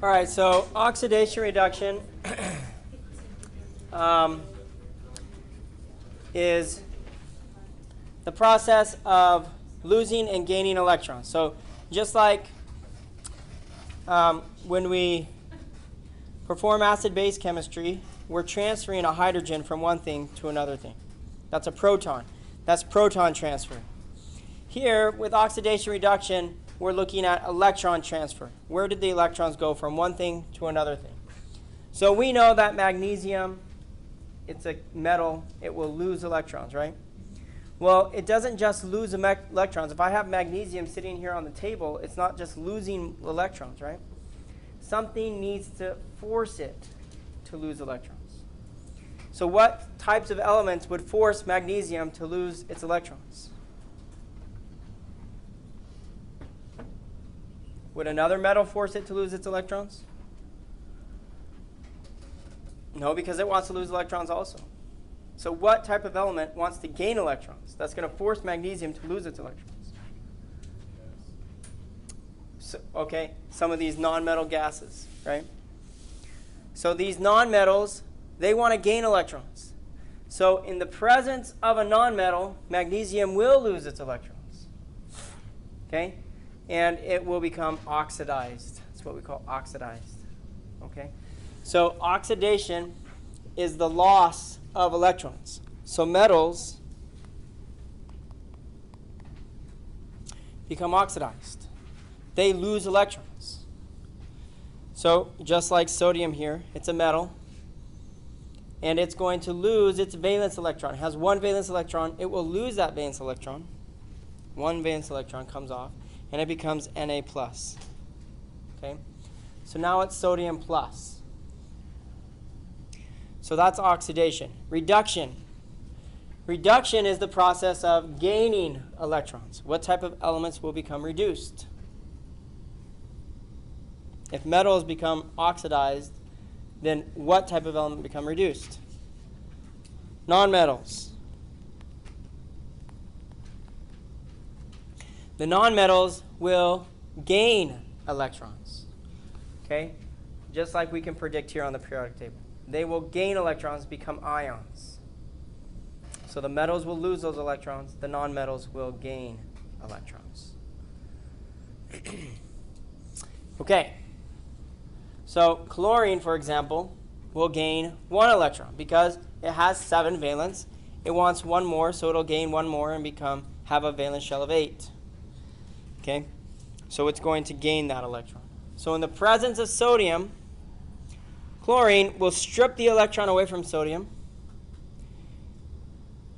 All right, so oxidation reduction is the process of losing and gaining electrons. So just like when we perform acid-base chemistry, we're transferring a hydrogen from one thing to another thing. That's a proton. That's proton transfer. Here, with oxidation reduction, we're looking at electron transfer. Where did the electrons go from one thing to another thing? So we know that magnesium, it's a metal, it will lose electrons, right? Well, it doesn't just lose electrons. If I have magnesium sitting here on the table, it's not just losing electrons, right? Something needs to force it to lose electrons. So what types of elements would force magnesium to lose its electrons? Would another metal force it to lose its electrons? No, because it wants to lose electrons also. So what type of element wants to gain electrons? That's going to force magnesium to lose its electrons. So, okay, some of these non-metal gases, right? So these non-metals, they want to gain electrons. So in the presence of a non-metal, magnesium will lose its electrons. Okay? And it will become oxidized. That's what we call oxidized. Okay? So oxidation is the loss of electrons. So metals become oxidized. They lose electrons. So just like sodium here, it's a metal. And it's going to lose its valence electron. It has one valence electron. It will lose that valence electron. One valence electron comes off. And it becomes Na+. Okay? So now it's sodium plus. So that's oxidation. Reduction. Reduction is the process of gaining electrons. What type of elements will become reduced? If metals become oxidized, then what type of element become reduced? Nonmetals. The nonmetals will gain electrons, okay? Just like we can predict here on the periodic table. They will gain electrons, become ions. So the metals will lose those electrons. The nonmetals will gain electrons. Okay. So chlorine, for example, will gain one electron because it has 7 valence. It wants one more, so it'll gain one more and have a valence shell of 8. Okay, so it's going to gain that electron. So in the presence of sodium, chlorine will strip the electron away from sodium,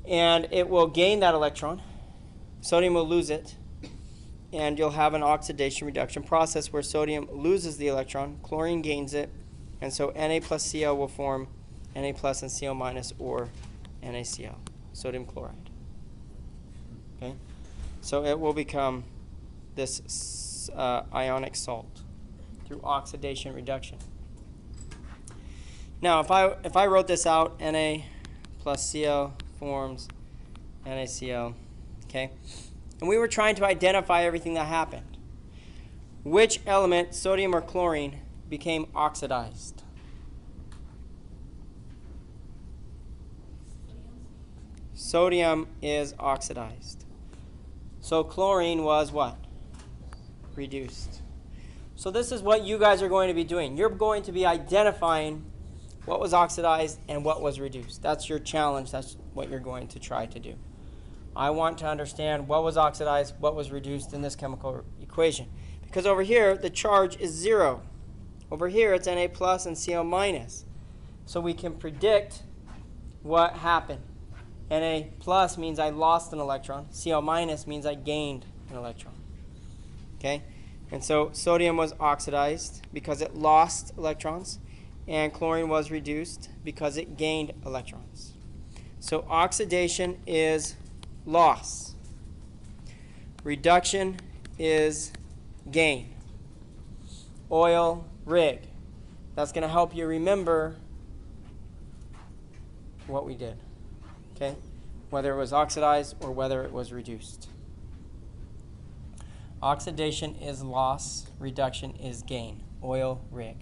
and it will gain that electron. Sodium will lose it, and you'll have an oxidation-reduction process where sodium loses the electron, chlorine gains it, and so Na plus Cl will form Na plus and Cl minus, or NaCl, sodium chloride. Okay, so it will become this ionic salt through oxidation reduction. Now, if I wrote this out, Na plus Cl forms NaCl, okay? And we were trying to identify everything that happened. Which element, sodium or chlorine, became oxidized? Sodium is oxidized. So chlorine was what? Reduced. So this is what you guys are going to be doing. You're going to be identifying what was oxidized and what was reduced. That's your challenge. That's what you're going to try to do. I want to understand what was oxidized, what was reduced in this chemical equation. Because over here, the charge is 0. Over here, it's Na plus and Cl minus. So we can predict what happened. Na plus means I lost an electron. Cl minus means I gained an electron. Okay? And so sodium was oxidized because it lost electrons, and chlorine was reduced because it gained electrons. So oxidation is loss. Reduction is gain. Oil rig. That's going to help you remember what we did. Okay? Whether it was oxidized or whether it was reduced. Oxidation is loss, reduction is gain. Oil rig.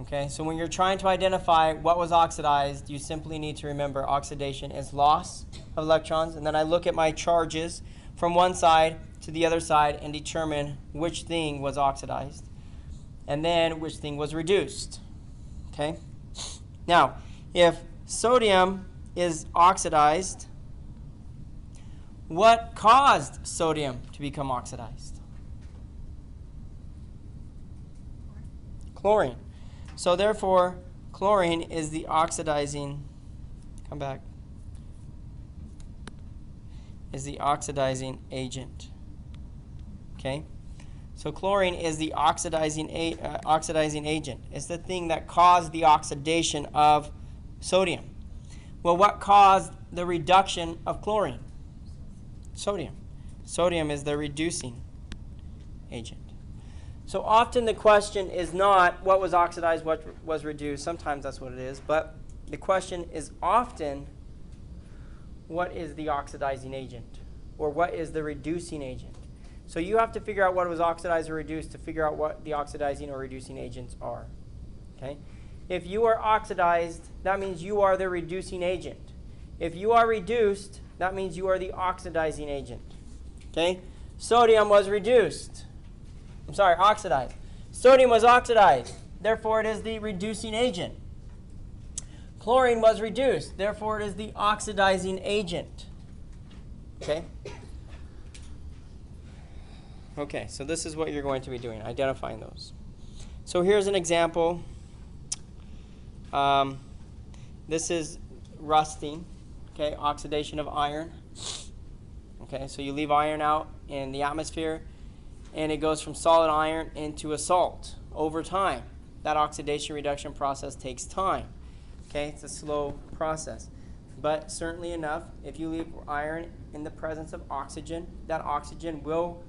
Okay, so when you're trying to identify what was oxidized, you simply need to remember oxidation is loss of electrons, and then I look at my charges from one side to the other side and determine which thing was oxidized, and then which thing was reduced. Okay? Now, if sodium is oxidized, what caused sodium to become oxidized? Chlorine. So therefore, chlorine is the oxidizing, come back, is the oxidizing agent. Okay? So chlorine is the oxidizing agent. It's the thing that caused the oxidation of sodium. Well, what caused the reduction of chlorine? Sodium. Sodium is the reducing agent. So often the question is not what was oxidized, what was reduced. Sometimes that's what it is. But the question is often what is the oxidizing agent, or what is the reducing agent. So you have to figure out what was oxidized or reduced to figure out what the oxidizing or reducing agents are. Okay? If you are oxidized, that means you are the reducing agent. If you are reduced, that means you are the oxidizing agent. Okay? Sodium was reduced. I'm sorry, oxidized. Sodium was oxidized. Therefore, it is the reducing agent. Chlorine was reduced. Therefore, it is the oxidizing agent. Okay? Okay, so this is what you're going to be doing, identifying those. So here's an example. This is rusting, okay, oxidation of iron. Okay, so you leave iron out in the atmosphere, and it goes from solid iron into a salt over time. That oxidation-reduction process takes time. Okay, it's a slow process. But certainly enough, if you leave iron in the presence of oxygen, that oxygen will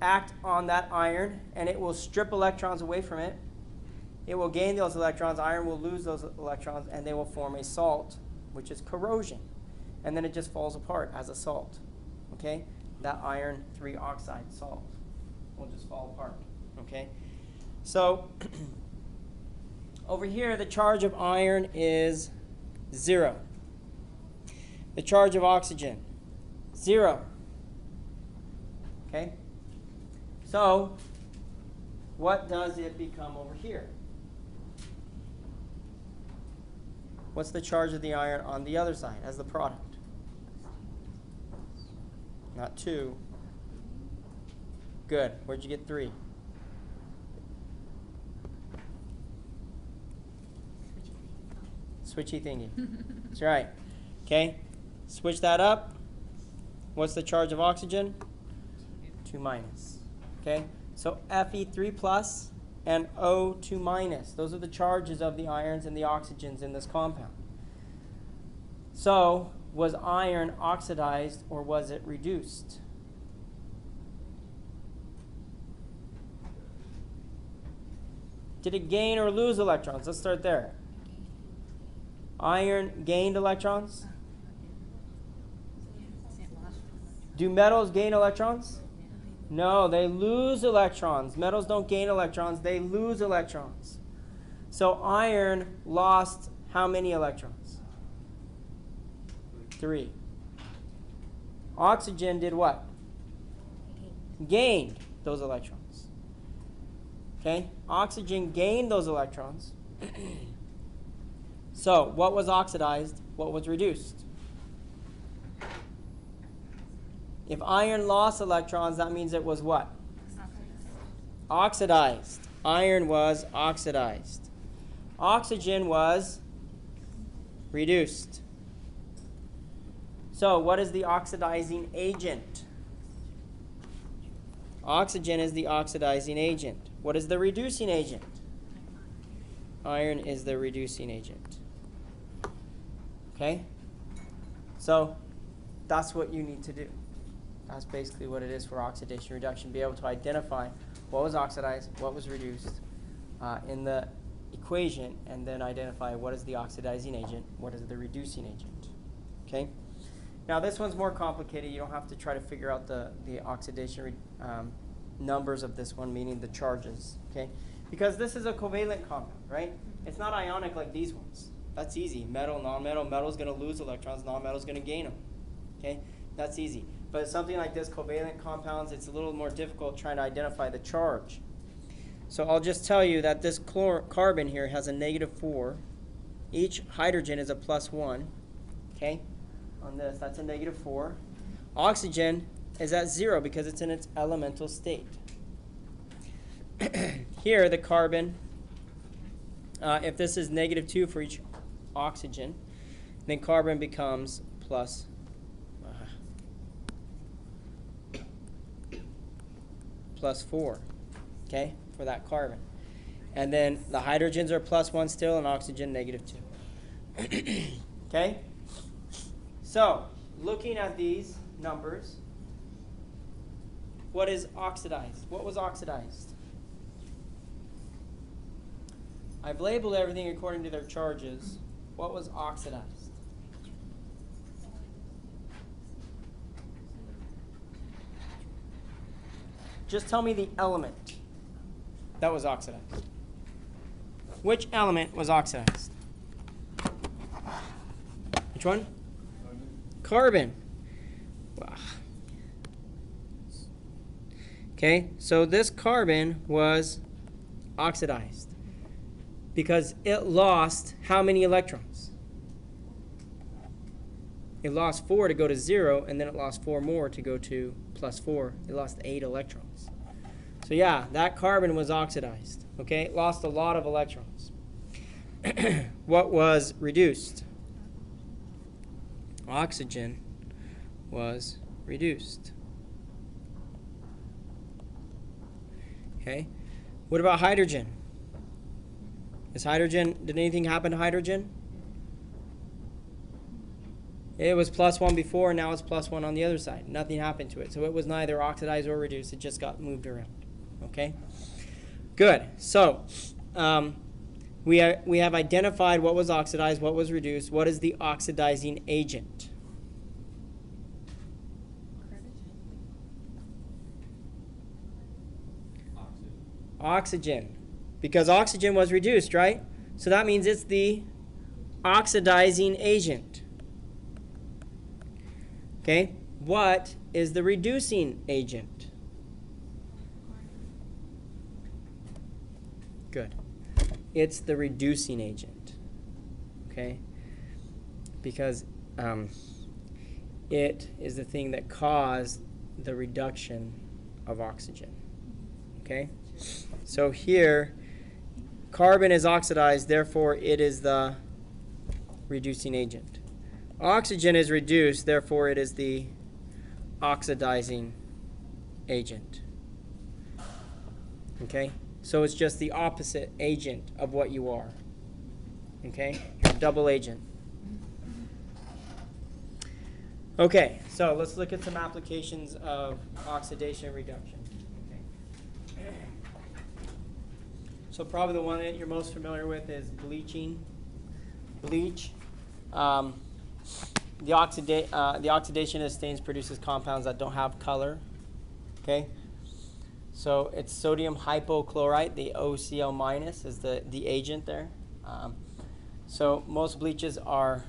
act on that iron, and it will strip electrons away from it. It will gain those electrons. Iron will lose those electrons, and they will form a salt, which is corrosion. And then it just falls apart as a salt. Okay? That iron 3 oxide salt will just fall apart. Okay? So over here, the charge of iron is 0. The charge of oxygen, 0. Okay? So what does it become over here? What's the charge of the iron on the other side as the product? Not 2. Good. Where'd you get 3? Switchy thingy. That's right. Okay. Switch that up. What's the charge of oxygen? 2 minus. Okay. So Fe3 plus and O2 minus. Those are the charges of the irons and the oxygens in this compound. So was iron oxidized or was it reduced? Did it gain or lose electrons? Let's start there. Iron gained electrons? Do metals gain electrons? No, they lose electrons. Metals don't gain electrons, they lose electrons. So iron lost how many electrons? 3. Oxygen did what? Gained those electrons. Okay? Oxygen gained those electrons. So, what was oxidized? What was reduced? If iron lost electrons, that means it was what? Oxidized. Iron was oxidized. Oxygen was reduced. So, what is the oxidizing agent? Oxygen is the oxidizing agent. What is the reducing agent? Iron is the reducing agent. Okay? So, that's what you need to do. That's basically what it is for oxidation reduction. Be able to identify what was oxidized, what was reduced in the equation, and then identify what is the oxidizing agent, what is the reducing agent. Okay? Now this one's more complicated. You don't have to try to figure out the oxidation numbers of this one, meaning the charges, okay? Because this is a covalent compound, right? It's not ionic like these ones. That's easy. Metal, non-metal. Metal's going to lose electrons. Non-metal's going to gain them, okay? That's easy. But something like this, covalent compounds, it's a little more difficult trying to identify the charge. So I'll just tell you that this carbon here has a -4. Each hydrogen is a +1, okay? On this, that's a -4. Oxygen is at 0 because it's in its elemental state. Here, the carbon, if this is -2 for each oxygen, then carbon becomes +4, okay, for that carbon. And then the hydrogens are +1 still, and oxygen -2. Okay? So, looking at these numbers, what is oxidized? What was oxidized? I've labeled everything according to their charges. What was oxidized? Just tell me the element that was oxidized. Which element was oxidized? Which one? Carbon. Okay, so this carbon was oxidized because it lost how many electrons? It lost 4 to go to 0, and then it lost 4 more to go to +4. It lost 8 electrons. So yeah, that carbon was oxidized. Okay, it lost a lot of electrons. What was reduced? Oxygen was reduced. Okay, what about hydrogen? Did anything happen to hydrogen? It was +1 before, and now it's +1 on the other side. Nothing happened to it. So it was neither oxidized or reduced. It just got moved around. Okay? Good. So we have identified what was oxidized, what was reduced. What is the oxidizing agent? Oxygen. Because oxygen was reduced, right? So that means it's the oxidizing agent. Okay? What is the reducing agent? Good. It's the reducing agent. Okay? Because it is the thing that caused the reduction of oxygen. Okay? So here, carbon is oxidized, therefore it is the reducing agent. Oxygen is reduced, therefore it is the oxidizing agent. Okay? So it's just the opposite agent of what you are. Okay? You're a double agent. Okay, so let's look at some applications of oxidation reduction. Okay. So probably the one that you're most familiar with is bleaching. Bleach. The oxidation of stains produces compounds that don't have color. Okay? So it's sodium hypochlorite, the OCl minus is the agent there. So most bleaches are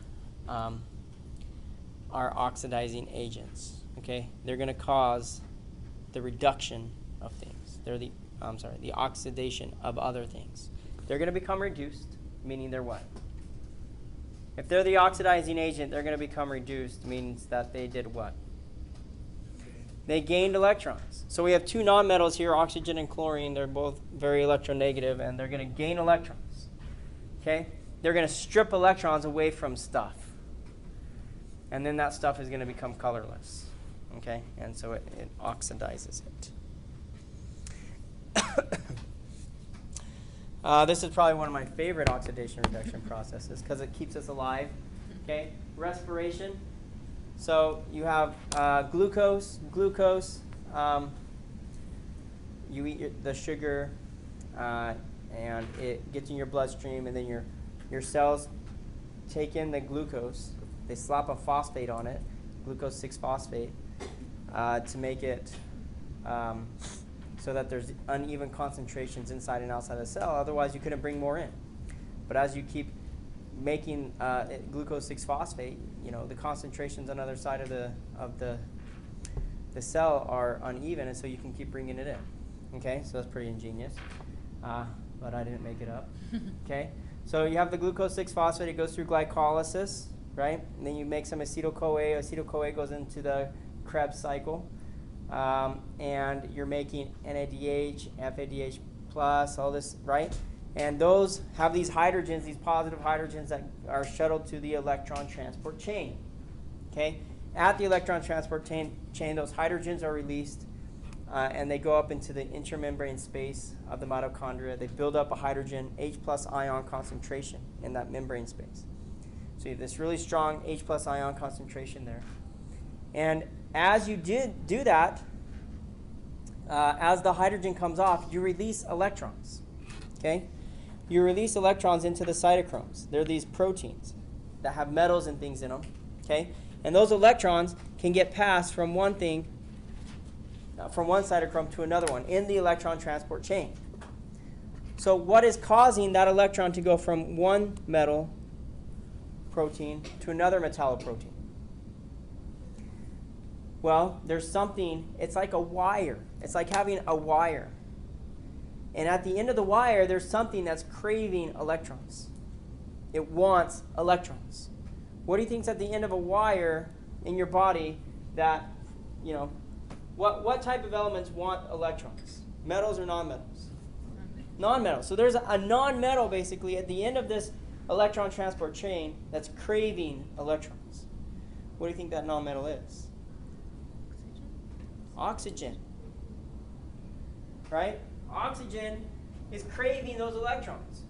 oxidizing agents. Okay? They're going to cause the reduction of things. They're the oxidation of other things. They're going to become reduced, meaning they're what? If they're the oxidizing agent, they're going to become reduced, means that they did what? They gained electrons. So we have two nonmetals here, oxygen and chlorine. They're both very electronegative, and they're going to gain electrons. Okay? They're going to strip electrons away from stuff. And then that stuff is going to become colorless. Okay? And so it oxidizes it. This is probably one of my favorite oxidation reduction processes because it keeps us alive. Okay, respiration. So you have glucose. You eat the sugar, and it gets in your bloodstream, and then your cells take in the glucose. They slap a phosphate on it, glucose 6-phosphate, to make it so that there's uneven concentrations inside and outside the cell. Otherwise, you couldn't bring more in. But as you keep making glucose 6-phosphate, the concentrations on the other side of the cell are uneven, and so you can keep bringing it in. Okay, so that's pretty ingenious, but I didn't make it up. Okay, so you have the glucose 6-phosphate. It goes through glycolysis, right? And then you make some acetyl-CoA. Acetyl-CoA goes into the Krebs cycle, and you're making NADH, FADH plus, all this, right? And those have these hydrogens, these positive hydrogens that are shuttled to the electron transport chain. Okay? At the electron transport chain, those hydrogens are released, and they go up into the intramembrane space of the mitochondria. They build up a hydrogen H+ ion concentration in that membrane space. So you have this really strong H+ ion concentration there. And as you do that, as the hydrogen comes off, you release electrons. Okay? You release electrons into the cytochromes. They're these proteins that have metals and things in them. Okay? And those electrons can get passed from one thing, from one cytochrome to another one in the electron transport chain. So what is causing that electron to go from one metal protein to another metalloprotein? Well, there's something, it's like a wire. It's like having a wire. And at the end of the wire, there's something that's craving electrons. It wants electrons. What do you think's at the end of a wire in your body that, what type of elements want electrons? Metals or nonmetals? Non-metals. So there's a non-metal basically at the end of this electron transport chain that's craving electrons. What do you think that non-metal is? Oxygen. Right? Oxygen is craving those electrons.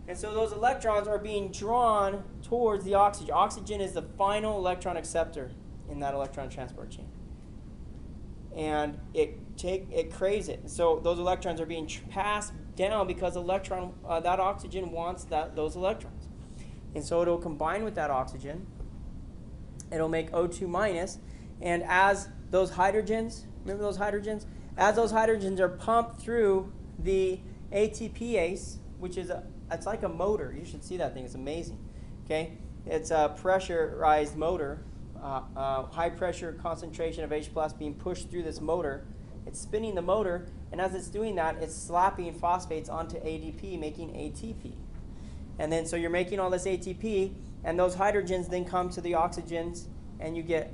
And so those electrons are being drawn towards the oxygen. Oxygen is the final electron acceptor in that electron transport chain. And it craves it. So those electrons are being passed down because that oxygen wants those electrons. And so it'll combine with that oxygen. It'll make O2 minus. And as those hydrogens, remember those hydrogens? As those hydrogens are pumped through the ATPase, which is it's like a motor. You should see that thing. It's amazing. Okay, it's a pressurized motor, high pressure concentration of H+ being pushed through this motor. It's spinning the motor, and as it's doing that, it's slapping phosphates onto ADP, making ATP. And then so you're making all this ATP, and those hydrogens then come to the oxygens, and you get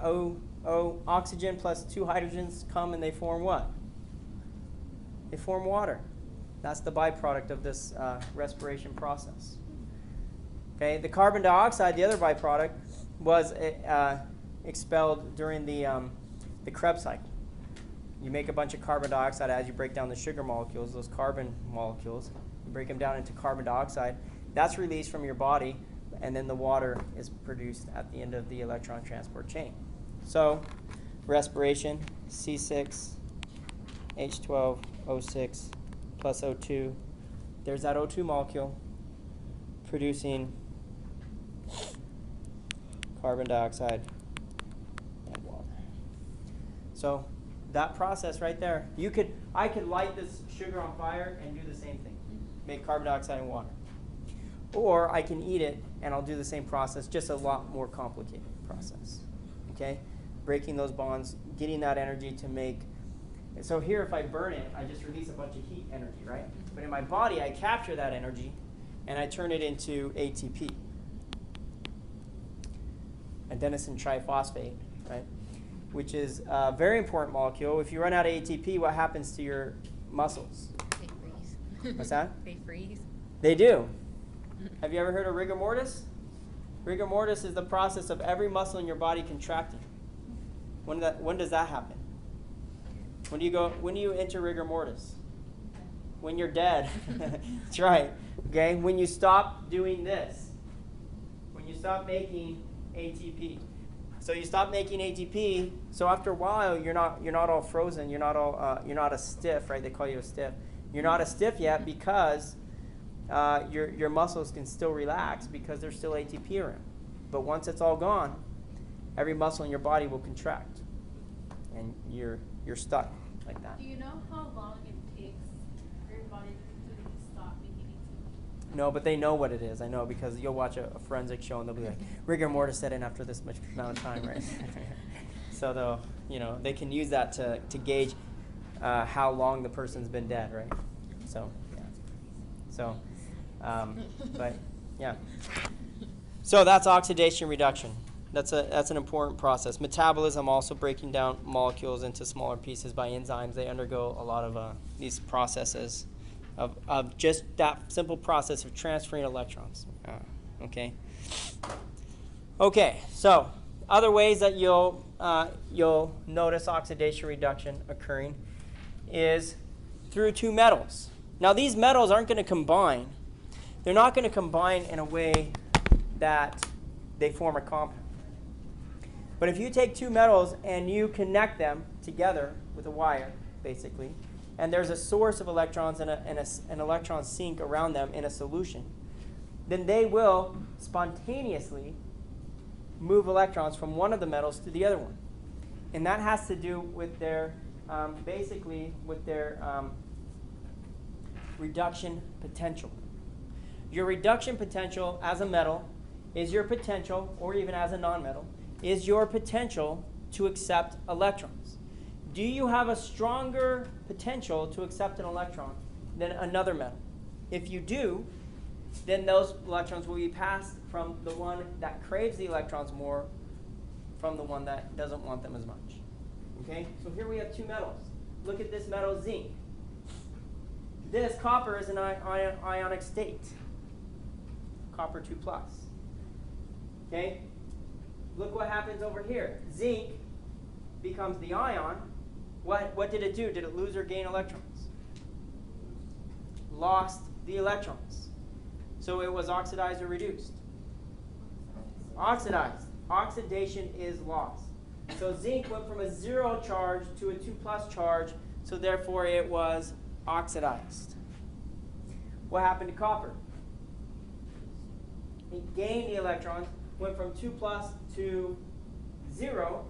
oxygen plus 2 hydrogens come, and they form what? They form water. That's the byproduct of this respiration process. Okay, the carbon dioxide, the other byproduct, was expelled during the Krebs cycle. You make a bunch of carbon dioxide as you break down the sugar molecules, those carbon molecules. You break them down into carbon dioxide. That's released from your body, and then the water is produced at the end of the electron transport chain. So, respiration, C6, H12, O6, plus O2. There's that O2 molecule producing carbon dioxide and water. So that process right there, I could light this sugar on fire and do the same thing, make carbon dioxide and water. Or I can eat it and I'll do the same process, just a lot more complicated process. Okay, breaking those bonds, getting that energy to make. So here, if I burn it, I just release a bunch of heat energy, right? But in my body, I capture that energy, and I turn it into ATP, adenosine triphosphate, right? Which is a very important molecule. If you run out of ATP, what happens to your muscles? They freeze. What's that? They freeze. They do. Have you ever heard of rigor mortis? Rigor mortis is the process of every muscle in your body contracting. When does that happen? When do you enter rigor mortis? When you're dead. That's right. Okay? When you stop doing this. When you stop making ATP. So you stop making ATP, so after a while you're not all frozen, you're not a stiff, right? They call you a stiff. You're not a stiff yet because your muscles can still relax because there's still ATP around. But once it's all gone, every muscle in your body will contract, and you're stuck like that. Do you know how long it takes for your body to stop making it? No, but they know what it is. I know, because you'll watch a forensic show and they'll be like, rigor mortis set in after this much amount of time, right? So they'll, they can use that to gauge how long the person's been dead, right? So, yeah. So, but yeah. So that's oxidation reduction. That's an important process. Metabolism, also breaking down molecules into smaller pieces by enzymes. They undergo a lot of these processes of just that simple process of transferring electrons. Okay. Okay. So other ways that you'll notice oxidation reduction occurring is through two metals. Now these metals aren't going to combine. They're not going to combine in a way that they form a compound. But if you take two metals and you connect them together with a wire, basically, and there's a source of electrons and an electron sink around them in a solution, then they will spontaneously move electrons from one of the metals to the other one. And that has to do with their, basically, with their reduction potential. Your reduction potential as a metal is your potential, or even as a nonmetal, is your potential to accept electrons. Do you have a stronger potential to accept an electron than another metal? If you do, then those electrons will be passed from the one that craves the electrons more from the one that doesn't want them as much. Okay? So here we have two metals. Look at this metal, zinc. This copper is an ionic state. Copper 2+. Okay? Look what happens over here. Zinc becomes the ion. What did it do? Did it lose or gain electrons? Lost the electrons. So it was oxidized or reduced? Oxidized. Oxidation is loss. So zinc went from a 0 charge to a 2+ charge, so therefore it was oxidized. What happened to copper? It gained the electrons, went from 2+ to 0,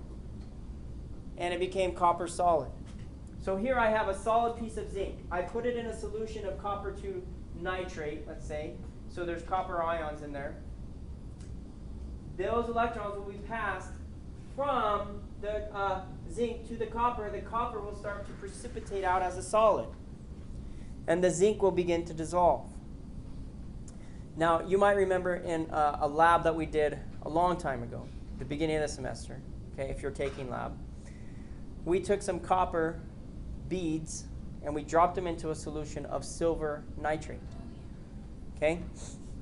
and it became copper solid. So here I have a solid piece of zinc. I put it in a solution of copper 2 nitrate, let's say. So there's copper ions in there. Those electrons will be passed from the zinc to the copper. The copper will start to precipitate out as a solid, and the zinc will begin to dissolve. Now, you might remember in a lab that we did a long time ago, the beginning of the semester, okay, if you're taking lab, we took some copper beads and we dropped them into a solution of silver nitrate. Okay?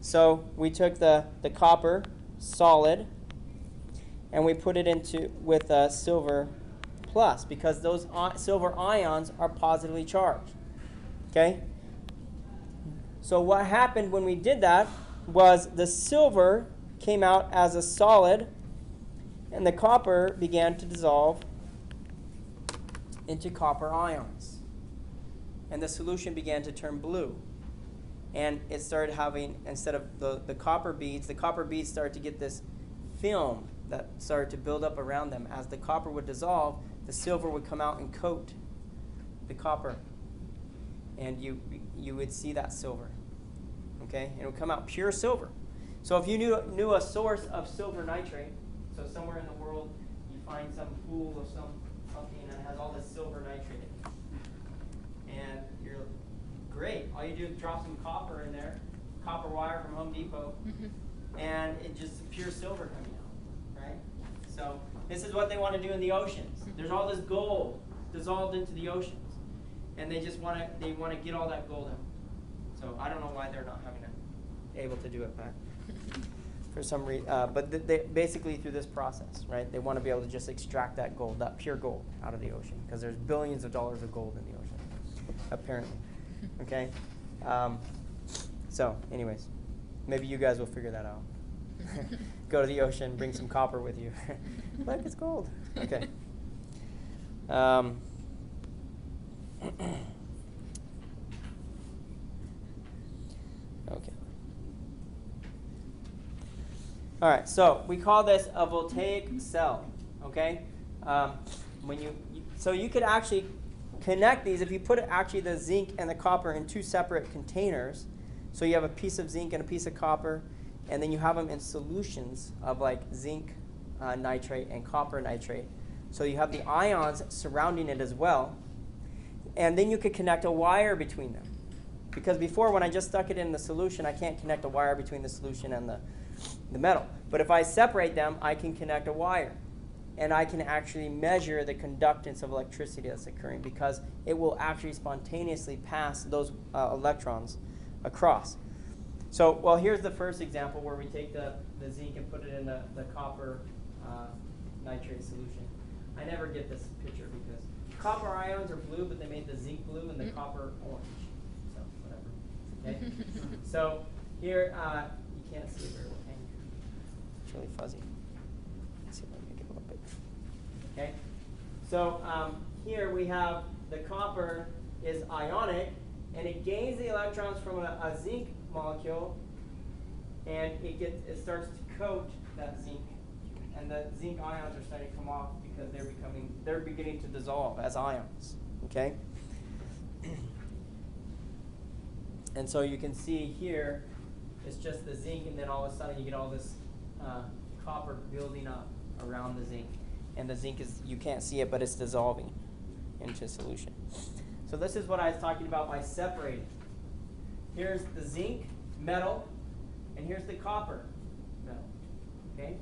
So we took the copper solid and we put it into with silver plus, because those silver ions are positively charged. Okay? So what happened when we did that was the silver came out as a solid and the copper began to dissolve into copper ions. And the solution began to turn blue. And it started having, instead of the copper beads started to get this film that started to build up around them. As the copper would dissolve, the silver would come out and coat the copper. And you would see that silver. Okay? And it would come out pure silver. So if you knew a source of silver nitrate, so somewhere in the world you find some pool of something that has all this silver nitrate in it. And you're great. All you do is drop some copper in there, copper wire from Home Depot, and it's just pure silver coming out, right? So this is what they want to do in the oceans. There's all this gold dissolved into the oceans, and they just want to get all that gold out. So I don't know why they're not able to do it, but for some reason, but they basically through this process, right? They want to be able to just extract that gold, that pure gold, out of the ocean, because there's billions of dollars of gold in the ocean, apparently. Okay. So, anyways, maybe you guys will figure that out. Go to the ocean, bring some copper with you. Look, it's gold. Okay. Okay. All right, so we call this a voltaic cell, okay? So you could actually connect these if you put actually the zinc and the copper in two separate containers. So you have a piece of zinc and a piece of copper, and then you have them in solutions of like zinc nitrate and copper nitrate. So you have the ions surrounding it as well. And then you could connect a wire between them. Because before, when I just stuck it in the solution, I can't connect a wire between the solution and the metal. But if I separate them, I can connect a wire. And I can actually measure the conductance of electricity that's occurring because it will actually spontaneously pass those electrons across. So, well, here's the first example where we take the zinc and put it in the copper nitrate solution. I never get this picture because copper ions are blue, but they made the zinc blue and the copper orange. So, whatever. Okay? So, here, you can't see it very well. It's really fuzzy. Let's see if I can make it a little bit. Okay? So, here we have the copper is ionic, and it gains the electrons from a zinc molecule, and it starts to coat that zinc, and the zinc ions are starting to come off because they're beginning to dissolve as ions. Okay, and so you can see here, it's just the zinc, and then all of a sudden you get all this copper building up around the zinc, and the zinc you can't see it, but it's dissolving into solution. So this is what I was talking about by separating. Here's the zinc metal, and here's the copper metal, okay?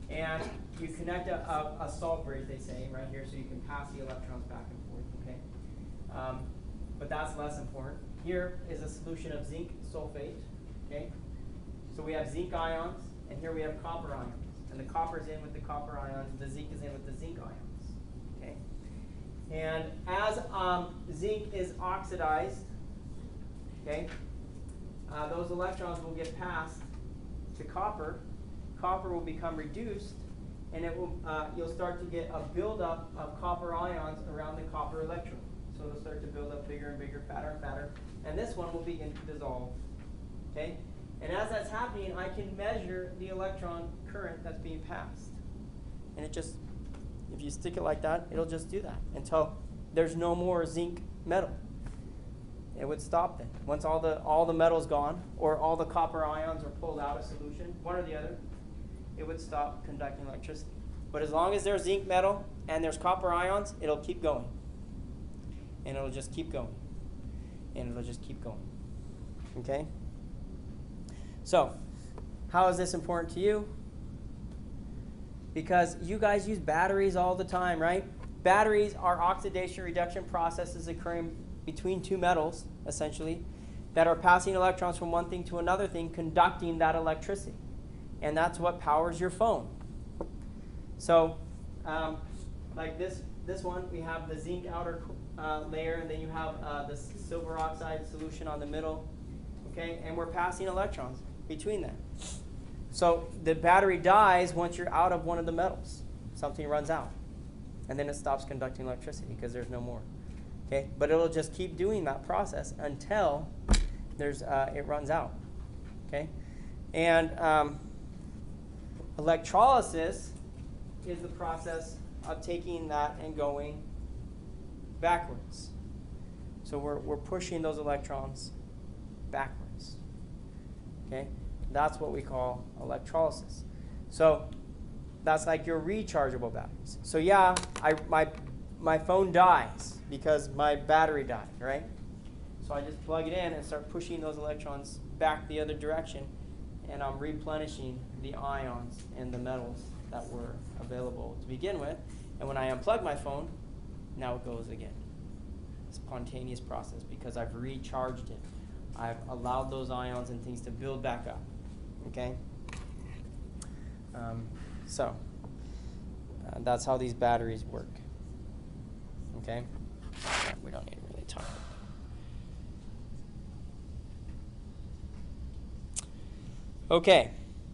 And you connect a salt bridge, they say, right here, so you can pass the electrons back and forth, okay? But that's less important. Here is a solution of zinc sulfate, okay? So we have zinc ions, and here we have copper ions. And the copper's in with the copper ions, and the zinc is in with the zinc ions, okay? And as zinc is oxidized, okay, those electrons will get passed to copper. Copper will become reduced, and you'll start to get a buildup of copper ions around the copper electrode. So it'll start to build up bigger and bigger, fatter and fatter, and this one will begin to dissolve. Okay, and as that's happening, I can measure the electron current that's being passed, and if you stick it like that, it'll just do that until there's no more zinc metal. It would stop then. Once all the metal's gone, or all the copper ions are pulled out of solution, one or the other, it would stop conducting electricity. But as long as there's zinc metal and there's copper ions, it'll keep going. And it'll just keep going. And it'll just keep going. Okay? So, how is this important to you? Because you guys use batteries all the time, right? Batteries are oxidation-reduction processes occurring between two metals, essentially, that are passing electrons from one thing to another thing, conducting that electricity. And that's what powers your phone. So, like this one, we have the zinc outer layer, and then you have the silver oxide solution on the middle, okay? And we're passing electrons between them. So the battery dies once you're out of one of the metals. Something runs out. And then it stops conducting electricity because there's no more. Okay? But it'll just keep doing that process until it runs out. Okay? And electrolysis is the process of taking that and going backwards. So we're pushing those electrons backwards. Okay? That's what we call electrolysis. So that's like your rechargeable batteries. So yeah, my phone dies because my battery died, right? So I just plug it in and start pushing those electrons back the other direction, and I'm replenishing the ions and the metals that were available to begin with. And when I unplug my phone, now it goes again. Spontaneous process because I've recharged it. I've allowed those ions and things to build back up. Okay? So that's how these batteries work. Okay? We don't need to really talk about that. Okay.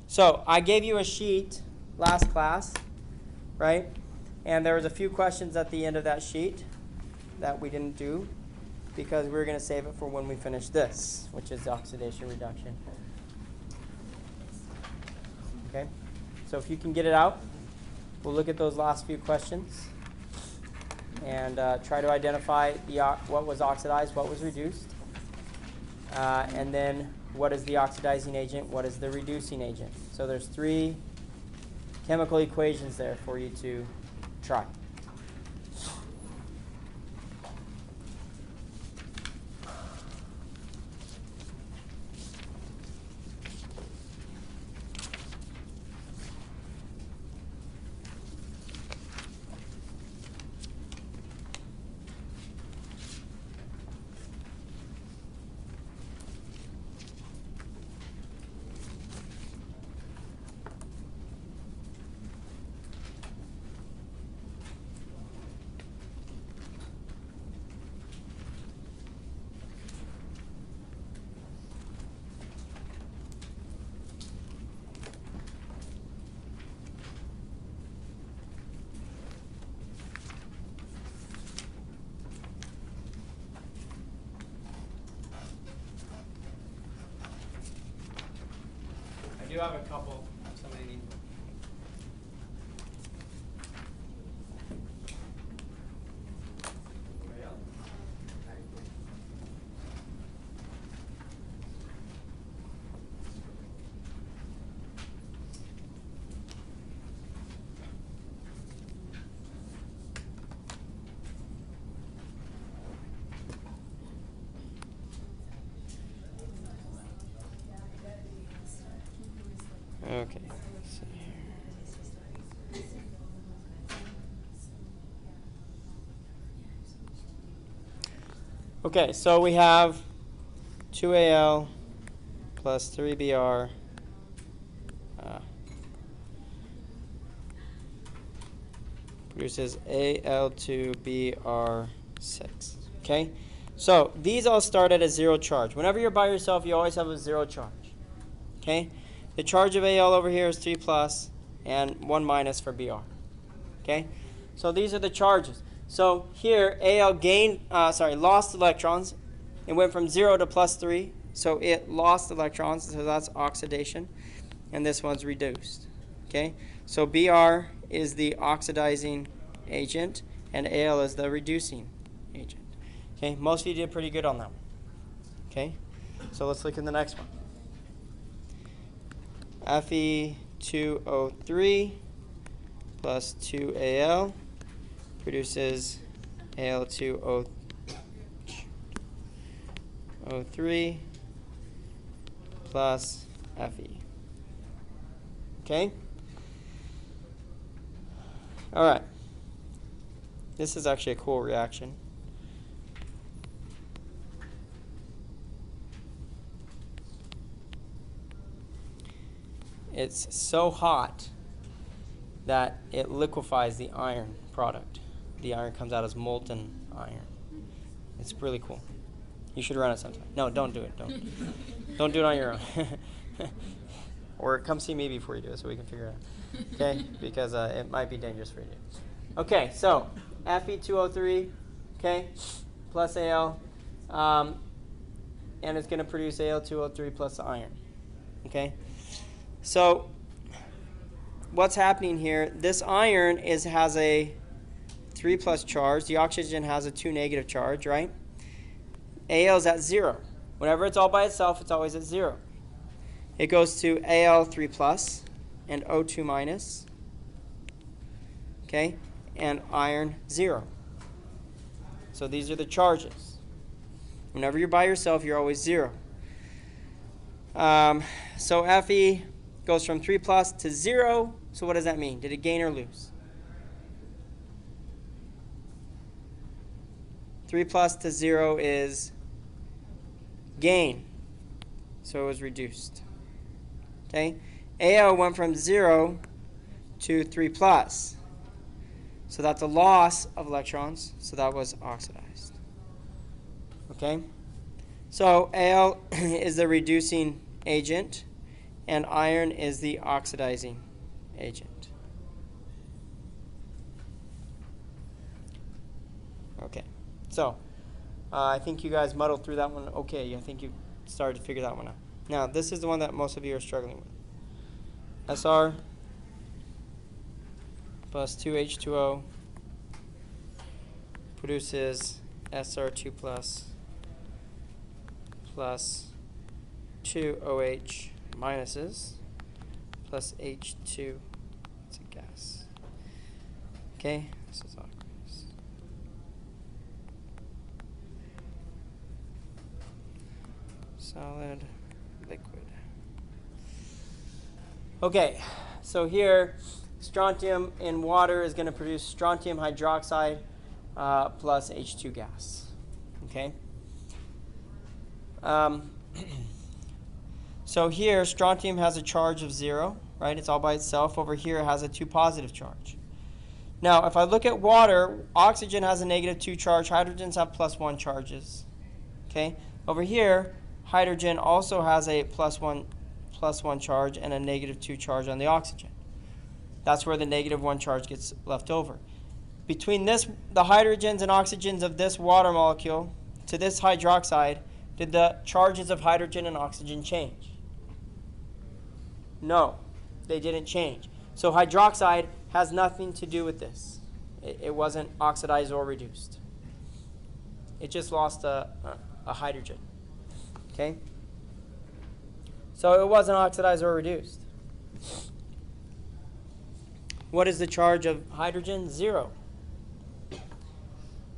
So I gave you a sheet last class, right? And there was a few questions at the end of that sheet that we didn't do because we were going to save it for when we finish this, which is oxidation reduction. Okay? So if you can get it out, we'll look at those last few questions and try to identify what was oxidized, what was reduced, and then what is the oxidizing agent, what is the reducing agent. So there's 3 chemical equations there for you to try. I do have a couple. Somebody needs one. Okay. Let's see here. Okay, so we have 2Al plus 3Br produces Al2Br6. Okay? So these all start at a 0 charge. Whenever you're by yourself, you always have a 0 charge. Okay? The charge of Al over here is 3 plus and 1 minus for Br. Okay? So these are the charges. So here, Al lost electrons. It went from 0 to plus 3. So it lost electrons, so that's oxidation. And this one's reduced. Okay? So Br is the oxidizing agent, and Al is the reducing agent. Okay? Most of you did pretty good on that one. Okay? So let's look at the next one. Fe2O3 plus 2Al produces Al2O3 plus Fe. Okay? All right. This is actually a cool reaction. It's so hot that it liquefies the iron product. The iron comes out as molten iron. It's really cool. You should run it sometime. No, don't do it. Don't do it on your own. Or come see me before you do it so we can figure it out. Okay? Because it might be dangerous for you to do. Okay, so Fe2O3, okay, plus Al, and it's going to produce Al2O3 plus the iron. Okay? So what's happening here, this iron has a 3 plus charge. The oxygen has a 2 negative charge, right? Al is at 0. Whenever it's all by itself, it's always at 0. It goes to Al 3 plus and O2 minus, okay, and iron 0. So these are the charges. Whenever you're by yourself, you're always 0. So Fe goes from 3 plus to 0. So what does that mean? Did it gain or lose? 3 plus to 0 is gain. So it was reduced. Okay? Al went from 0 to 3 plus. So that's a loss of electrons. So that was oxidized. Okay? So Al is the reducing agent, and iron is the oxidizing agent. Okay. So I think you guys muddled through that one okay. I think you started to figure that one out. Now, this is the one that most of you are struggling with. Sr plus 2H2O produces Sr2 plus 2OH minuses plus H2. It's a gas. Okay, this is aqueous. Solid, liquid. Okay, so here, strontium in water is going to produce strontium hydroxide plus H2 gas. Okay. So here, strontium has a charge of 0, right? It's all by itself. Over here, it has a 2 positive charge. Now, if I look at water, oxygen has a -2 charge. Hydrogens have +1 charges. Okay. Over here, hydrogen also has a +1 charge and a -2 charge on the oxygen. That's where the -1 charge gets left over. Between the hydrogens and oxygens of this water molecule to this hydroxide, did the charges of hydrogen and oxygen change? No, they didn't change. So hydroxide has nothing to do with this. It wasn't oxidized or reduced. It just lost a hydrogen. Okay? So it wasn't oxidized or reduced. What is the charge of hydrogen? 0.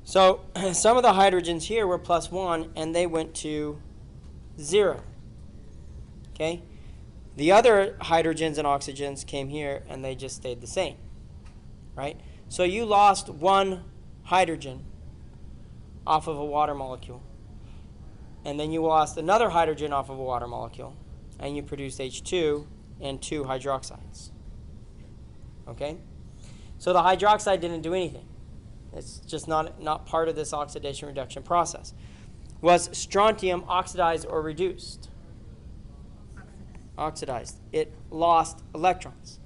So some of the hydrogens here were +1 and they went to 0. Okay? The other hydrogens and oxygens came here and they just stayed the same. Right? So you lost 1 hydrogen off of a water molecule. And then you lost another hydrogen off of a water molecule. And you produced H2 and 2 hydroxides. Okay? So the hydroxide didn't do anything. It's just not part of this oxidation reduction process. Was strontium oxidized or reduced? Oxidized. It lost electrons.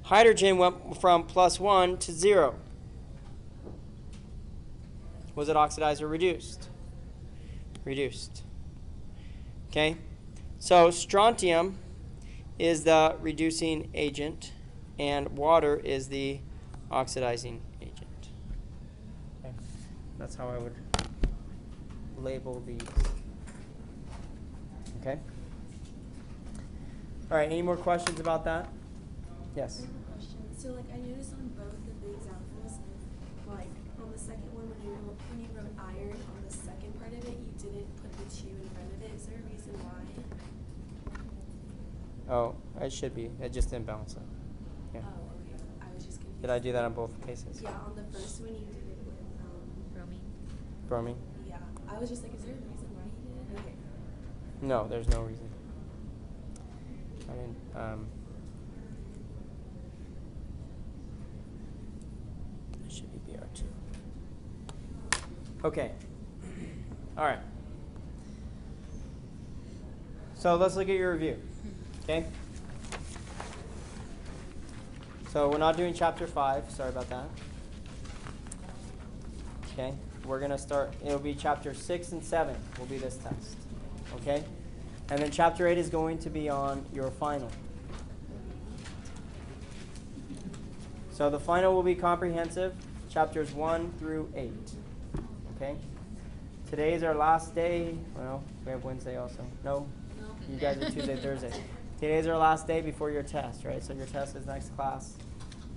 Hydrogen went from +1 to 0. Was it oxidized or reduced? Reduced. Okay? So strontium is the reducing agent and water is the oxidizing agent. Okay. That's how I would label these. Okay? All right, any more questions about that? Yes? I have a question. So, like, I noticed on both of the examples, like, on the second one, when you wrote iron, on the second part of it, you didn't put the 2 in front of it. Is there a reason why? Oh, it should be. It just didn't balance it. Yeah. Oh, okay. I was just confused. Did I do that on both cases? Yeah, on the first one, you did it with bromine. Bromine? Yeah. I was just like, is there a reason why you did it? Okay. No, there's no reason. I didn't, it should be BR2. Okay. All right. So let's look at your review. Okay? So we're not doing chapter 5. Sorry about that. Okay? We're going to start, it'll be chapter 6 and 7 will be this test. Okay? And then chapter 8 is going to be on your final. So the final will be comprehensive, chapters 1 through 8. Okay? Today is our last day. Well, we have Wednesday also. No? You guys are Tuesday, Thursday. Today is our last day before your test, right? So your test is next class.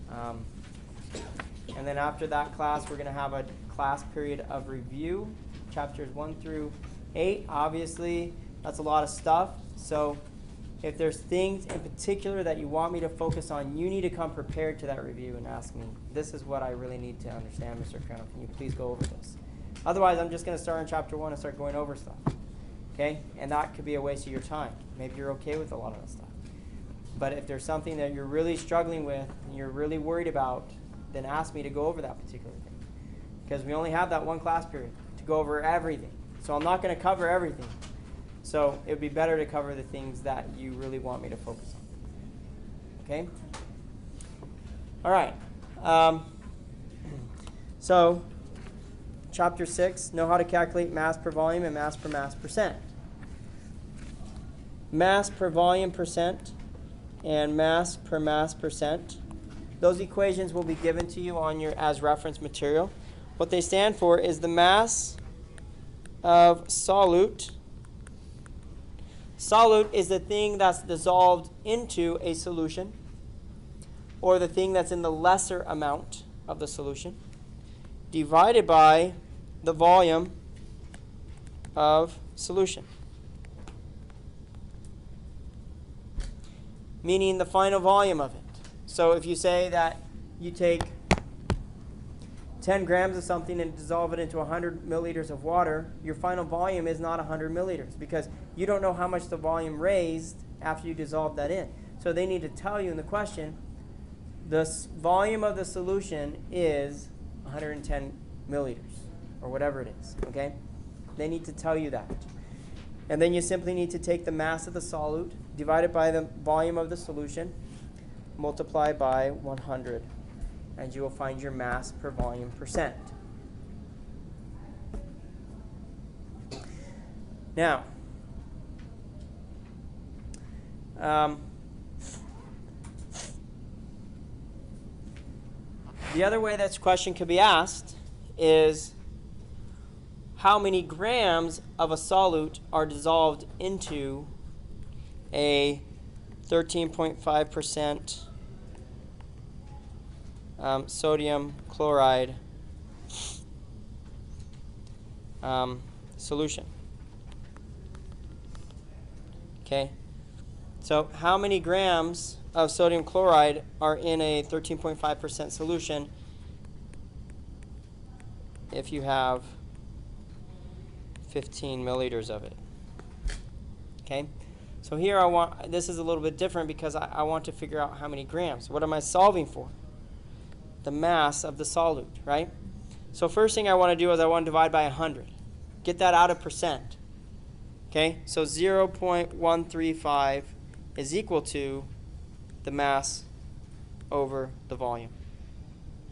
And then after that class, we're going to have a class period of review, chapters 1 through 8. Obviously, that's a lot of stuff. So if there's things in particular that you want me to focus on, you need to come prepared to that review and ask me, this is what I really need to understand, Mr. Crown. Can you please go over this? Otherwise, I'm just going to start in chapter 1 and start going over stuff. Okay? And that could be a waste of your time. Maybe you're okay with a lot of that stuff. But if there's something that you're really struggling with and you're really worried about, then ask me to go over that particular thing. Because we only have that one class period to go over everything. So I'm not going to cover everything. So it would be better to cover the things that you really want me to focus on. Okay? All right. So chapter 6, know how to calculate mass per volume and mass per mass percent. Mass per volume percent and mass percent. Those equations will be given to you on your as reference material. What they stand for is the mass of solute. Solute is the thing that's dissolved into a solution, or the thing that's in the lesser amount of the solution, divided by the volume of solution. Meaning the final volume of it. So if you say that you take 10 grams of something and dissolve it into 100 milliliters of water, your final volume is not 100 milliliters because you don't know how much the volume raised after you dissolve that in. So they need to tell you in the question, the volume of the solution is 110 milliliters or whatever it is, okay? They need to tell you that. And then you simply need to take the mass of the solute, divide it by the volume of the solution, multiply by 100. And you will find your mass per volume percent. Now, the other way this question could be asked is how many grams of a solute are dissolved into a 13.5% sodium chloride solution. Okay, so how many grams of sodium chloride are in a 13.5% solution if you have 15 milliliters of it? Okay, so here this is a little bit different because I want to figure out how many grams. What am I solving for? The mass of the solute, right? So first thing I want to do is I want to divide by 100. Get that out of percent. Okay, so 0.135 is equal to the mass over the volume.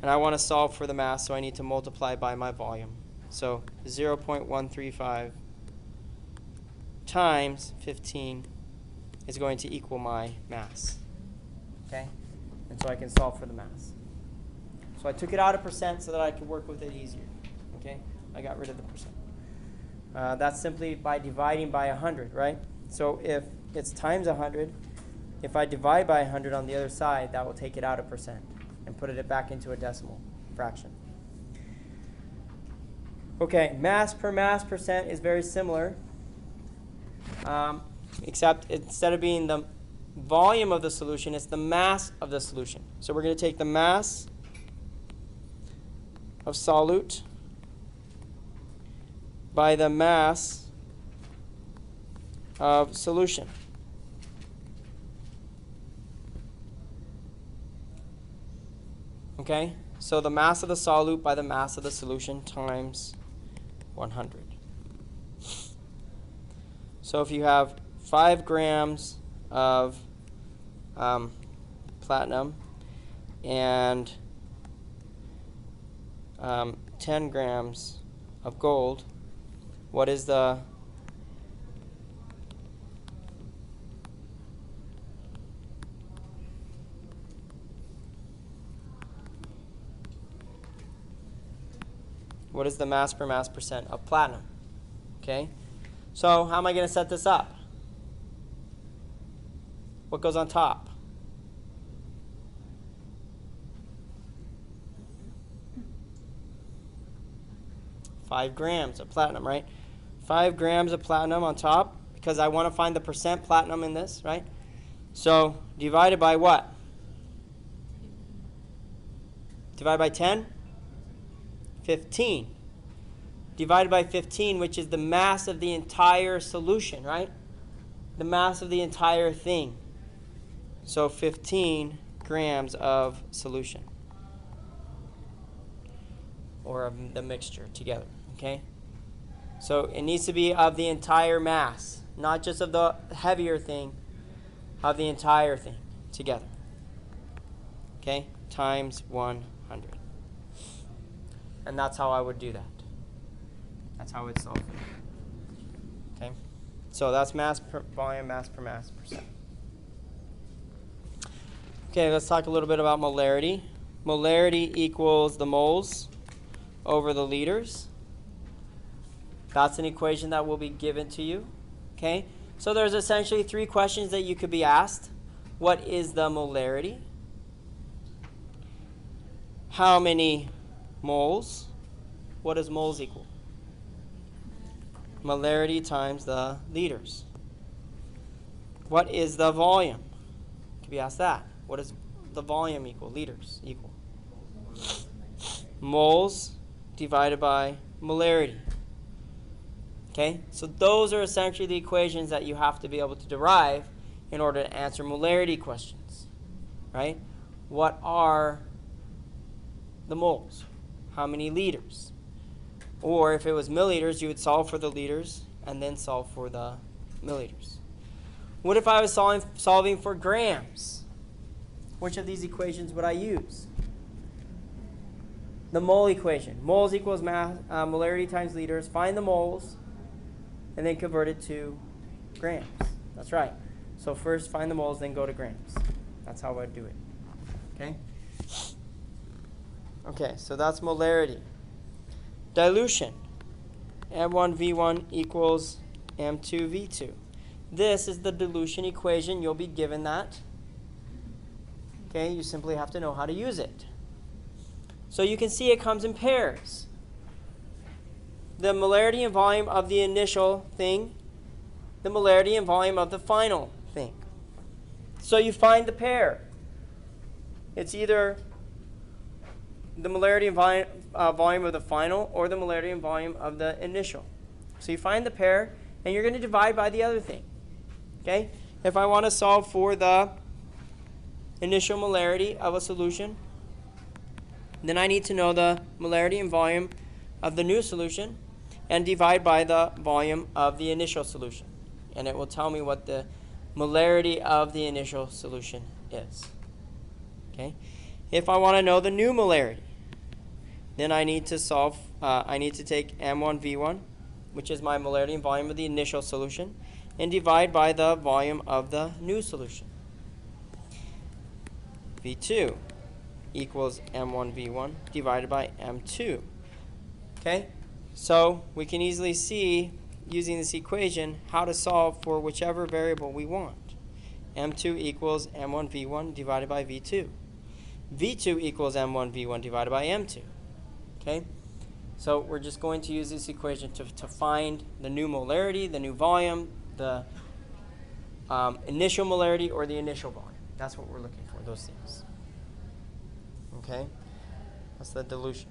And I want to solve for the mass, so I need to multiply by my volume. So 0.135 times 15 is going to equal my mass. Okay, and so I can solve for the mass. So I took it out of percent so that I could work with it easier. Okay, I got rid of the percent. That's simply by dividing by 100, right? So if it's times 100, if I divide by 100 on the other side, that will take it out of percent and put it back into a decimal fraction. Okay, mass percent is very similar, except instead of being the volume of the solution, it's the mass of the solution. So we're going to take the mass of solute by the mass of solution. Okay, so the mass of the solute by the mass of the solution times 100. So if you have 5 grams of platinum and 10 grams of gold, what is the mass per mass percent of platinum? Okay, so how am I going to set this up? What goes on top? 5 grams of platinum, right? 5 grams of platinum on top, because I want to find the percent platinum in this, right? So divided by what? Divided by 10? 15. Divided by 15, which is the mass of the entire solution, right? The mass of the entire thing. So 15 grams of solution. Or of the mixture together, okay? So it needs to be of the entire mass, not just of the heavier thing, of the entire thing together. Okay? Times 100. And that's how I would do that. That's how it's solved. Okay? So that's mass per volume, mass per mass percent. Okay, let's talk a little bit about molarity. Molarity equals the moles over the liters. That's an equation that will be given to you. Okay, so there's essentially 3 questions that you could be asked. What is the molarity? How many moles? What does moles equal? Molarity times the liters. What is the volume? Could be asked that. What does the volume equal? Liters equal. Moles divided by molarity. Okay, so those are essentially the equations that you have to be able to derive in order to answer molarity questions, right? What are the moles? How many liters? Or if it was milliliters, you would solve for the liters and then solve for the milliliters. What if I was solving for grams? Which of these equations would I use? The mole equation. Moles equals molarity times liters. Find the moles and then convert it to grams. That's right. So first find the moles, then go to grams. That's how I would do it. Okay? Okay, so that's molarity. Dilution. M1V1 equals M2V2. This is the dilution equation. You'll be given that. Okay, you simply have to know how to use it. So you can see it comes in pairs. The molarity and volume of the initial thing, the molarity and volume of the final thing. So you find the pair. It's either the molarity and volume of the final or the molarity and volume of the initial. So you find the pair, and you're going to divide by the other thing. Okay? If I want to solve for the initial molarity of a solution, then I need to know the molarity and volume of the new solution and divide by the volume of the initial solution. And it will tell me what the molarity of the initial solution is. Okay? If I want to know the new molarity, then I need to take M1V1, which is my molarity and volume of the initial solution, and divide by the volume of the new solution. V2 equals M1V1 divided by M2. Okay? So we can easily see, using this equation, how to solve for whichever variable we want. M2 equals M1V1 divided by V2. V2 equals M1V1 divided by M2. Okay? So we're just going to use this equation to find the new molarity, the new volume, the initial molarity, or the initial volume. That's what we're looking for, those things. Okay? That's the dilution.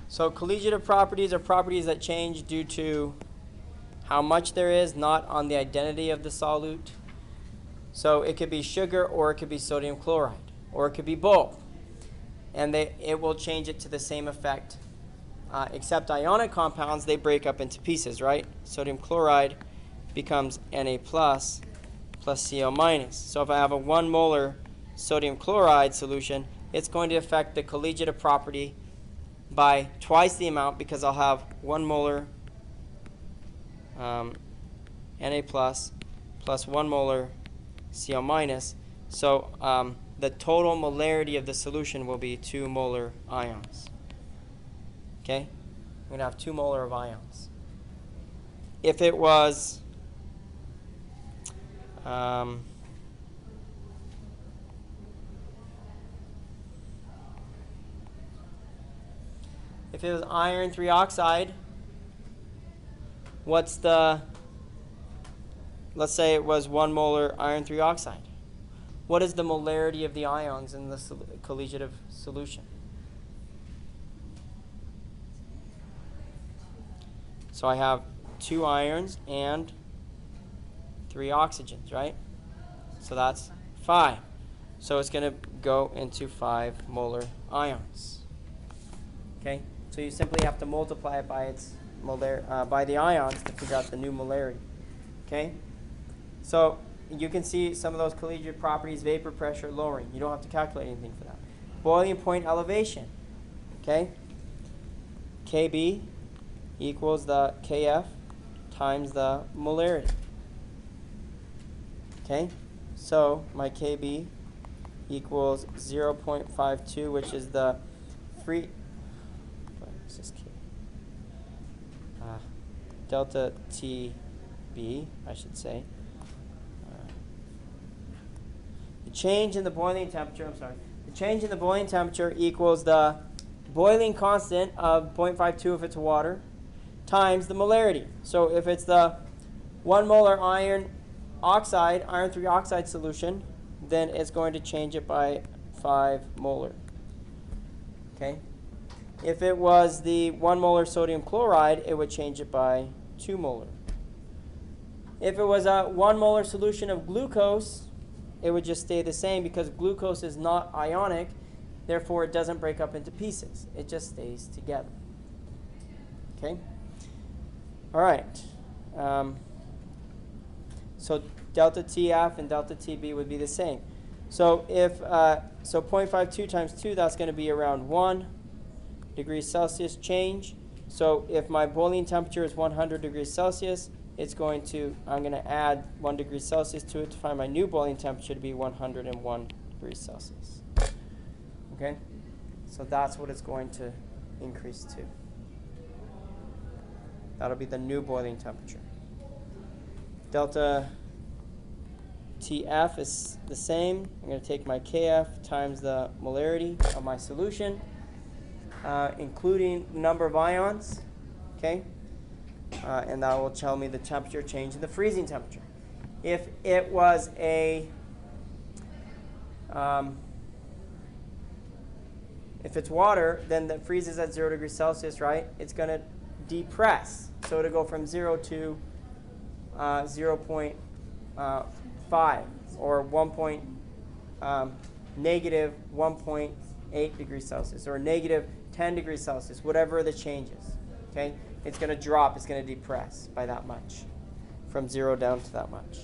So colligative properties are properties that change due to how much there is, not on the identity of the solute. So it could be sugar, or it could be sodium chloride, or it could be both. And it will change it to the same effect. Except ionic compounds, they break up into pieces, right? Sodium chloride becomes Na plus Cl minus. So if I have a 1 molar sodium chloride solution, it's going to affect the colligative property by twice the amount, because I'll have 1 molar Na plus 1 molar Cl minus. So the total molarity of the solution will be 2 molar ions. Okay? I'm going to have 2 molar of ions. If it was if it was iron 3 oxide, what's the, let's say it was 1 molar iron 3 oxide. What is the molarity of the ions in the colligative solution? So I have 2 irons and 3 oxygens, right? So that's 5. So it's going to go into 5 molar ions. Okay? So you simply have to multiply it by its by the ions to figure out the new molarity. Okay? So you can see some of those colligative properties: vapor pressure, lowering. You don't have to calculate anything for that. Boiling point elevation. Okay? Kb equals the Kf times the molarity. Okay, so my Kb equals 0.52, which is the free, what is this K? Delta TB, I should say. The change in the boiling temperature, the change in the boiling temperature equals the boiling constant of 0.52 if it's water times the molarity. So if it's the 1 molar iron 3 oxide solution, then it's going to change it by 5 molar. Okay? If it was the 1 molar sodium chloride, it would change it by 2 molar. If it was a 1 molar solution of glucose, it would just stay the same because glucose is not ionic, therefore it doesn't break up into pieces. It just stays together. Okay? All right. So delta TF and delta TB would be the same. So if 0.52 times 2, that's going to be around 1 degrees Celsius change. So if my boiling temperature is 100 degrees Celsius, I'm going to add 1 degree Celsius to it to find my new boiling temperature to be 101 degrees Celsius. Okay? So that's what it's going to increase to. That'll be the new boiling temperature. Delta TF is the same. I'm going to take my KF times the molarity of my solution, including the number of ions. Okay? And that will tell me the temperature change in the freezing temperature. If it was if it's water, then that freezes at 0 degrees Celsius, right? It's going to depress. So it'll go from 0 to 0.5 or negative 1.8 degrees Celsius or negative 10 degrees Celsius, whatever the change is. Okay? It's going to drop. It's going to depress by that much, from 0 down to that much.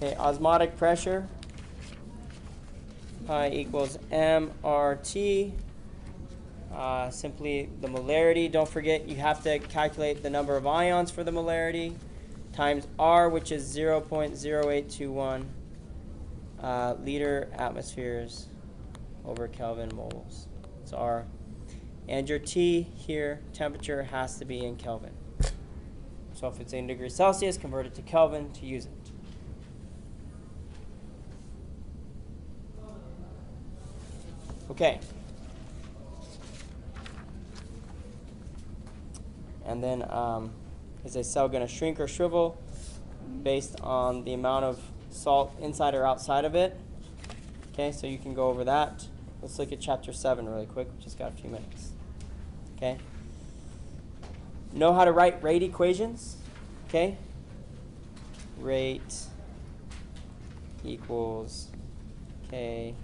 Okay, osmotic pressure equals mRT. Simply the molarity. Don't forget, you have to calculate the number of ions for the molarity times R, which is 0.0821 liter atmospheres over Kelvin moles. It's R. And your T here, temperature, has to be in Kelvin. So if it's in degrees Celsius, convert it to Kelvin to use it. Okay. And then is a cell going to shrink or shrivel based on the amount of salt inside or outside of it? Okay, so you can go over that. Let's look at chapter 7 really quick. We've just got a few minutes. Okay. Know how to write rate equations? Okay. Rate equals K.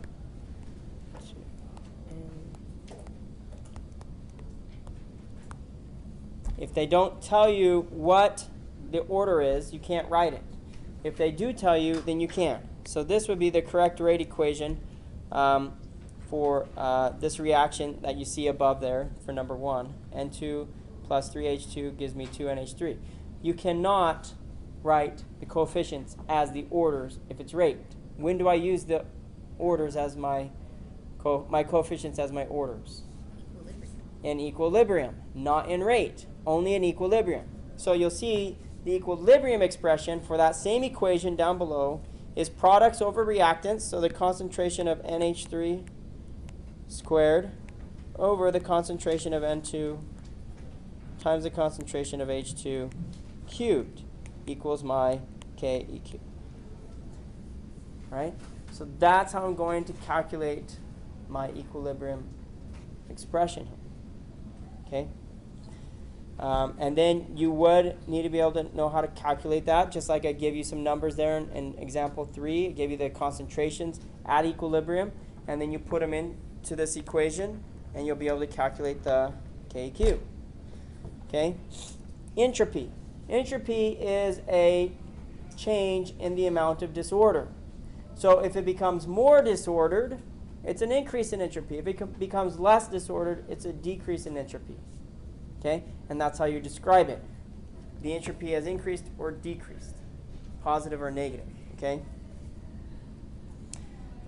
If they don't tell you what the order is, you can't write it. If they do tell you, then you can. So this would be the correct rate equation for this reaction that you see above there for number 1. N2 plus 3H2 gives me 2NH3. You cannot write the coefficients as the orders if it's rate. When do I use the orders as my coefficients as my orders? In equilibrium, not in rate, only in equilibrium. So you'll see the equilibrium expression for that same equation down below is products over reactants, so the concentration of NH3 squared over the concentration of N2 times the concentration of H2 cubed equals my KEQ. Right? So that's how I'm going to calculate my equilibrium expression here. Okay? And then you would need to be able to know how to calculate that, just like I gave you some numbers there in example 3. I gave you the concentrations at equilibrium, and then you put them into this equation, and you'll be able to calculate the KQ. Okay? Entropy. Entropy is a change in the amount of disorder. So if it becomes more disordered, it's an increase in entropy. If it becomes less disordered, it's a decrease in entropy. Okay? And that's how you describe it. The entropy has increased or decreased, positive or negative. Okay?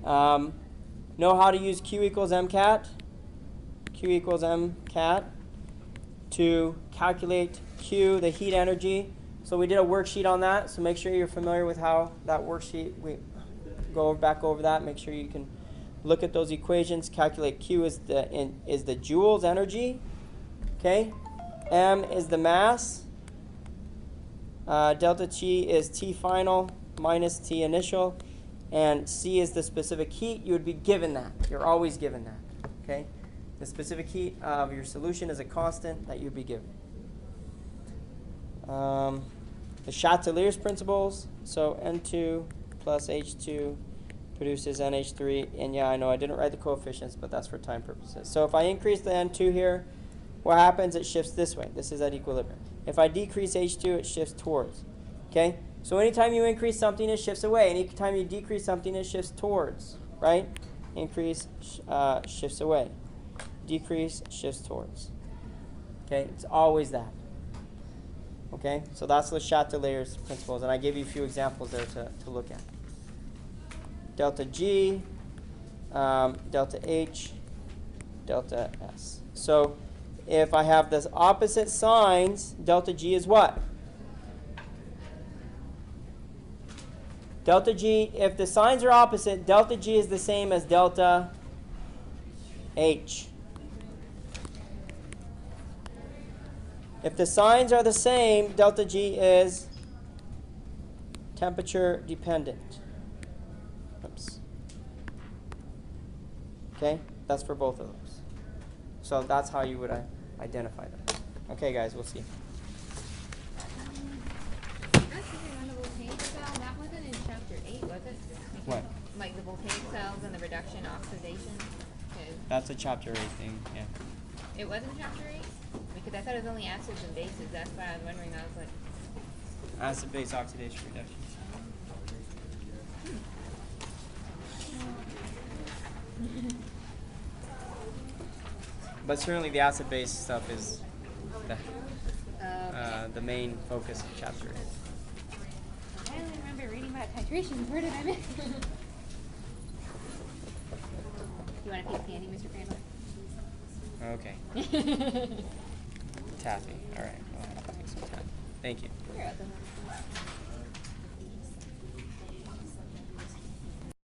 Know how to use Q equals MCAT? Q equals MCAT to calculate Q, the heat energy. So we did a worksheet on that, so make sure you're familiar with how that worksheet, we go back over that, make sure you can look at those equations. Calculate Q is the joules energy, okay? M is the mass. Delta T is T final minus T initial. And C is the specific heat. You would be given that. You're always given that, okay? The specific heat of your solution is a constant that you'd be given. The Chatelier's principles. So N2 plus H2 produces NH3. And yeah, I know I didn't write the coefficients, but that's for time purposes. So if I increase the N2 here, what happens? It shifts this way. This is at equilibrium. If I decrease H2, it shifts towards. Okay? So anytime you increase something, it shifts away. Anytime you decrease something, it shifts towards. Right? Increase shifts away. Decrease shifts towards. Okay? It's always that. Okay? So that's the Chatelier's principles. And I gave you a few examples there to look at. Delta G, delta H, delta S. So if I have this opposite signs, delta G is what? Delta G, if the signs are opposite, delta G is the same as delta H. If the signs are the same, delta G is temperature dependent. Oops. Okay? That's for both of those. So that's how you would identify them. Okay, guys, we'll see. That wasn't in chapter 8, was it? What? Like the voltaic cells and the reduction oxidation? That's a chapter 8 thing, yeah. It was in chapter 8? Because I thought it was only acids and bases. That's why I was wondering. I was like... Acid-base oxidation reduction. But certainly the acid-base stuff is the main focus of chapter 8. I only remember reading about titrations. Where did I miss? You want a piece of candy, Mr. Crandall? Okay. Taffy. All right. I'll have to take some time. Thank you. You're welcome.